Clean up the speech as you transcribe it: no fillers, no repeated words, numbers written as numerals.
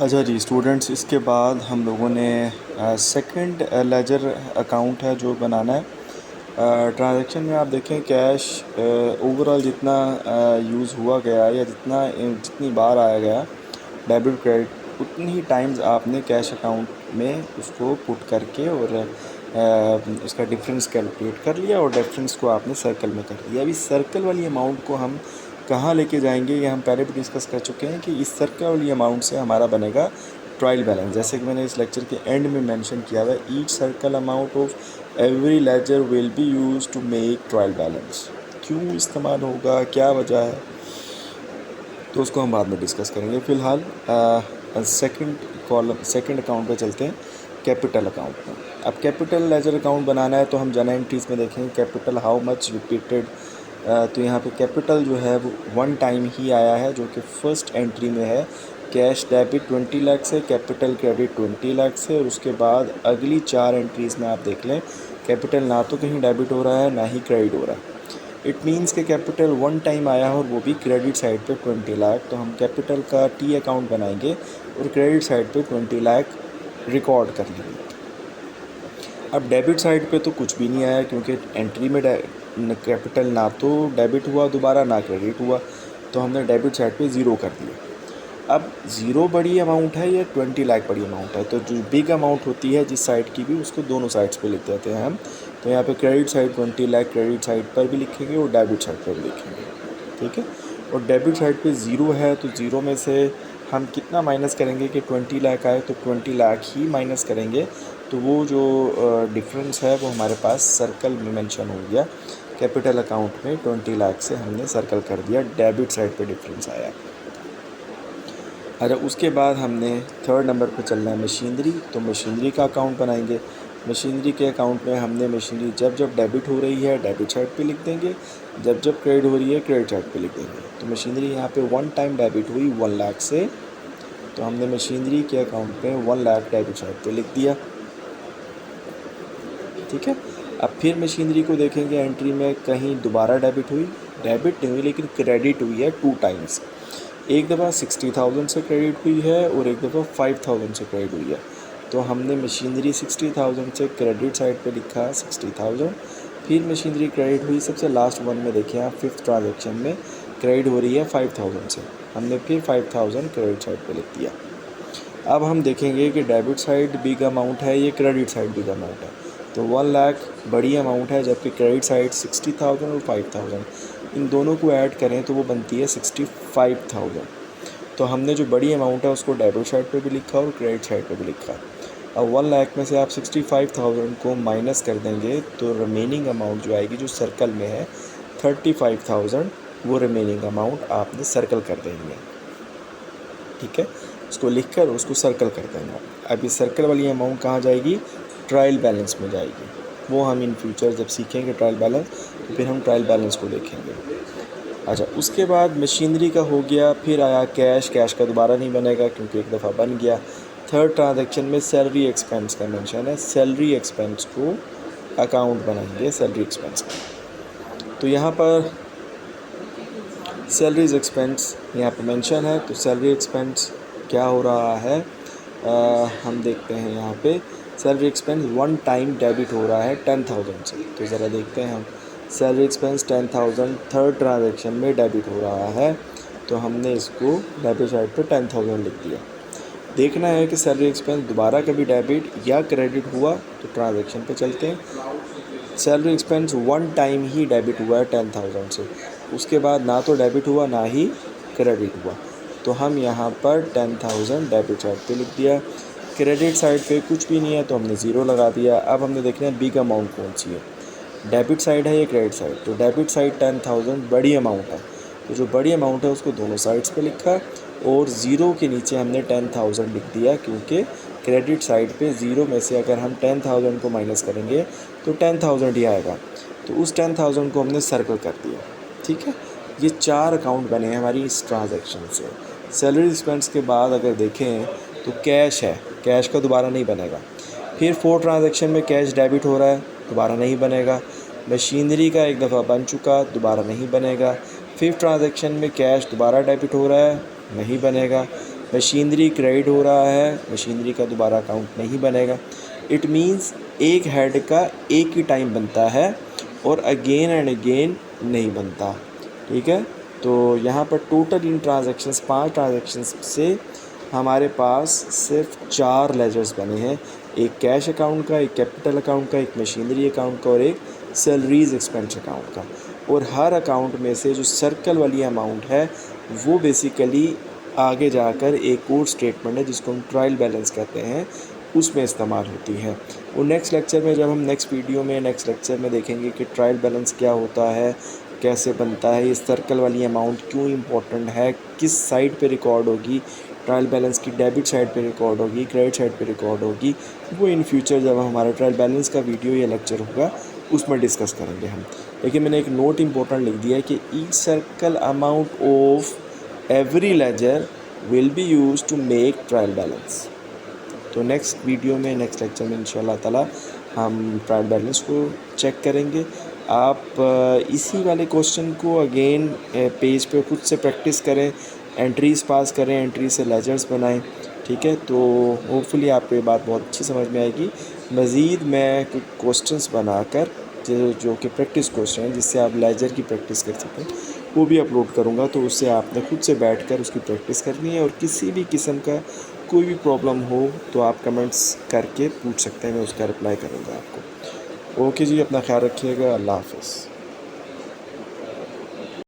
अच्छा जी स्टूडेंट्स, इसके बाद हम लोगों ने सेकंड लेजर अकाउंट है जो बनाना है। ट्रांजैक्शन में आप देखें कैश ओवरऑल जितना यूज़ हुआ गया या जितनी बार आया गया डेबिट क्रेडिट, उतनी ही टाइम्स आपने कैश अकाउंट में उसको पुट करके और उसका डिफरेंस कैलकुलेट कर लिया और डिफरेंस को आपने सर्कल में कर दिया। अभी सर्कल वाली अमाउंट को हम कहाँ लेके जाएंगे, ये हम पहले भी डिस्कस कर चुके हैं कि इस सर्कल वाली अमाउंट से हमारा बनेगा ट्रायल बैलेंस। जैसे कि मैंने इस लेक्चर के एंड में मेंशन किया हुआ है, each circle amount of every ledger will be use to make trial balance. क्यों इस्तेमाल होगा, क्या वजह है, तो उसको हम बाद में डिस्कस करेंगे। फ़िलहाल सेकंड अकाउंट पे चलते हैं, कैपिटल अकाउंट में। अब कैपिटल लेजर अकाउंट बनाना है तो हम जर्नल एंट्रीज़ में देखेंगे कैपिटल हाउ मच रिपीटेड। तो यहाँ पे कैपिटल जो है वो वन टाइम ही आया है, जो कि फर्स्ट एंट्री में है। कैश डेबिट 20 लाख से, कैपिटल क्रेडिट 20 लाख से, और उसके बाद अगली 4 एंट्रीज़ में आप देख लें कैपिटल ना तो कहीं डेबिट हो रहा है ना ही क्रेडिट हो रहा है। इट मीन्स के कैपिटल वन टाइम आया है और वो भी क्रेडिट साइड पे 20 लाख। तो हम कैपिटल का टी अकाउंट बनाएंगे और क्रेडिट साइड पे 20 लाख रिकॉर्ड कर लेंगे। अब डेबिट साइड पे तो कुछ भी नहीं आया, क्योंकि एंट्री में कैपिटल ना तो डेबिट हुआ दोबारा ना क्रेडिट हुआ, तो हमने डेबिट साइड पे ज़ीरो कर दिया। अब ज़ीरो बड़ी अमाउंट है या 20 लाख बड़ी अमाउंट है, तो जो बिग अमाउंट होती है जिस साइड की भी, उसको दोनों साइड्स पे लिख देते हैं हम। तो यहाँ पे credit side 20 lakh credit side पर भी लिखेंगे और डेबिट साइड पर भी लिखेंगे, ठीक है। और डेबिट साइड पे ज़ीरो है तो ज़ीरो में से हम कितना माइनस करेंगे कि 20 लाख आए तो 20 लाख ही माइनस करेंगे। तो वो जो डिफरेंस है वो हमारे पास सर्कल में मेंशन हो गया। कैपिटल अकाउंट में 20 लाख से हमने सर्कल कर दिया, डेबिट साइड पे डिफरेंस आया। अच्छा, उसके बाद हमने थर्ड नंबर पे चलना है मशीनरी। तो मशीनरी का अकाउंट बनाएंगे। मशीनरी के अकाउंट में हमने मशीनरी जब जब डेबिट हो रही है डेबिट साइड पे लिख देंगे, जब जब क्रेडिट हो रही है क्रेडिट साइड पे लिख देंगे। तो मशीनरी यहाँ पे वन टाइम डेबिट हुई 1 लाख से, तो हमने मशीनरी के अकाउंट में 1 लाख डेबिट साइड पे लिख दिया, ठीक है। अब फिर मशीनरी को देखेंगे एंट्री में कहीं दोबारा डेबिट हुई, डेबिट नहीं हुई लेकिन क्रेडिट हुई है 2 टाइम्स। एक दफ़ा 60,000 से क्रेडिट हुई है और एक दफ़ा 5,000 से क्रेडिट हुई है। तो हमने मशीनरी 60,000 से क्रेडिट साइड पे लिखा 60,000। फिर मशीनरी क्रेडिट हुई, सबसे लास्ट वन में देखिए आप, फिफ्थ ट्रांजेक्शन में क्रेडिट हो रही है 5,000 से, हमने फिर 5,000 क्रेडिट साइड पे लिख दिया। अब हम देखेंगे कि डेबिट साइड बिग अमाउंट है, ये क्रेडिट साइड बिग अमाउंट है। तो 1 लाख बड़ी अमाउंट है, जबकि क्रेडिट साइड 60,000 और 5,000, इन दोनों को ऐड करें तो वो बनती है 65,000। तो हमने जो बड़ी अमाउंट है उसको डेबिट साइड पे भी लिखा और क्रेडिट साइड पे भी लिखा। अब 1 लाख में से आप 65,000 को माइनस कर देंगे तो रिमेनिंग अमाउंट जो आएगी, जो सर्कल में है 35,000, वो रिमेनिंग अमाउंट आपने सर्कल कर देनी है, ठीक है। उसको लिखकर उसको सर्कल कर देना। अब ये सर्कल वाली अमाउंट कहाँ जाएगी, ट्रायल बैलेंस में जाएगी। वो हम इन फ्यूचर जब सीखेंगे ट्रायल बैलेंस, तो फिर हम ट्रायल बैलेंस को देखेंगे। अच्छा, उसके बाद मशीनरी का हो गया, फिर आया कैश। कैश का दोबारा नहीं बनेगा क्योंकि एक दफ़ा बन गया। थर्ड ट्रांजैक्शन में सैलरी एक्सपेंस का मेंशन है, सैलरी एक्सपेंस को अकाउंट बनाएंगे सैलरी एक्सपेंस का। तो यहाँ पर सैलरीज एक्सपेंस यहाँ पे मेंशन है, तो सैलरी एक्सपेंस क्या हो रहा है, हम देखते हैं यहाँ पे salary expense one time debit हो रहा है 10,000 से। तो ज़रा देखते हैं हम, सैलरी एक्सपेंस 10,000 थर्ड ट्रांजैक्शन में डेबिट हो रहा है, तो हमने इसको डेबिट साइड पे 10,000 लिख दिया। देखना है कि सैलरी एक्सपेंस दोबारा कभी डेबिट या क्रेडिट हुआ, तो ट्रांजैक्शन पे चलते हैं। सैलरी एक्सपेंस वन टाइम ही डेबिट हुआ है 10,000 से, उसके बाद ना तो डेबिट हुआ ना ही क्रेडिट हुआ, तो हम यहाँ पर 10,000 डेबिट साइड पे लिख दिया। क्रेडिट साइड पे कुछ भी नहीं है तो हमने ज़ीरो लगा दिया। अब हमने देखना है बिग अमाउंट कौन सी है, डेबिट साइड है या क्रेडिट साइड। तो डेबिट साइड 10,000 बड़ी अमाउंट है, तो जो बड़ी अमाउंट है उसको दोनों साइड्स पे लिखा और ज़ीरो के नीचे हमने 10,000 लिख दिया, क्योंकि क्रेडिट साइड पे ज़ीरो में से अगर हम 10,000 को माइनस करेंगे तो 10,000 ही आएगा, तो उस 10,000 को हमने सर्कल कर दिया, ठीक है। ये 4 अकाउंट बने हैं हमारी इस ट्रांजैक्शन से। सैलरी एक्सपेंस के बाद अगर देखें तो कैश है, कैश का दोबारा नहीं बनेगा। फिर 4 ट्रांजैक्शन में कैश डेबिट हो रहा है, दोबारा नहीं बनेगा। मशीनरी का एक दफ़ा बन चुका, दोबारा नहीं बनेगा। फिफ्थ ट्रांजैक्शन में कैश दोबारा डेबिट हो रहा है, नहीं बनेगा। मशीनरी क्रेडिट हो रहा है, मशीनरी का दोबारा अकाउंट नहीं बनेगा। इट मीन्स एक हेड का एक ही टाइम बनता है और अगेन एंड अगेन नहीं बनता। ठीक है, तो यहाँ पर टोटल इन ट्रांजैक्शंस 5 ट्रांजैक्शंस से हमारे पास सिर्फ 4 लेजर्स बने हैं, एक कैश अकाउंट का, एक कैपिटल अकाउंट का, एक मशीनरी अकाउंट का और एक सैलरीज एक्सपेंस अकाउंट का। और हर अकाउंट में से जो सर्कल वाली अमाउंट है वो बेसिकली आगे जाकर एक और स्टेटमेंट है जिसको हम ट्रायल बैलेंस कहते हैं, उसमें इस्तेमाल होती है। और नेक्स्ट लेक्चर में, जब हम नेक्स्ट लेक्चर में देखेंगे कि ट्रायल बैलेंस क्या होता है, कैसे बनता है, ये सर्कल वाली अमाउंट क्यों इम्पोर्टेंट है, किस साइड पे रिकॉर्ड होगी, ट्रायल बैलेंस की डेबिट साइड पे रिकॉर्ड होगी, क्रेडिट साइड पे रिकॉर्ड होगी, वो इन फ्यूचर जब हमारा ट्रायल बैलेंस का वीडियो या लेक्चर होगा उसमें डिस्कस करेंगे हम। लेकिन मैंने एक नोट इम्पोर्टेंट लिख दिया है कि each circle amount of every ledger will be use to make trial balance. तो नेक्स्ट लेक्चर में इंशाल्लाह ताला हम ट्रायल बैलेंस को चेक करेंगे। आप इसी वाले क्वेश्चन को अगेन पेज पे खुद से प्रैक्टिस करें, एंट्रीज़ पास करें, एंट्री से लेजर्स बनाएं। ठीक है, तो होपफुली आपको ये बात बहुत अच्छी समझ में आएगी। मज़ीद मैं कुछ क्वेश्चंस बनाकर जो कि प्रैक्टिस क्वेश्चन हैं जिससे आप लेजर की प्रैक्टिस कर सकें, वो भी अपलोड करूँगा। तो उससे आपने खुद से बैठकर उसकी प्रैक्टिस करनी है और किसी भी किस्म का कोई भी प्रॉब्लम हो तो आप कमेंट्स करके पूछ सकते हैं, मैं उसका रिप्लाई करूँगा आपको। ओके जी, अपना ख्याल रखिएगा। अल्लाह हाफ़िज़।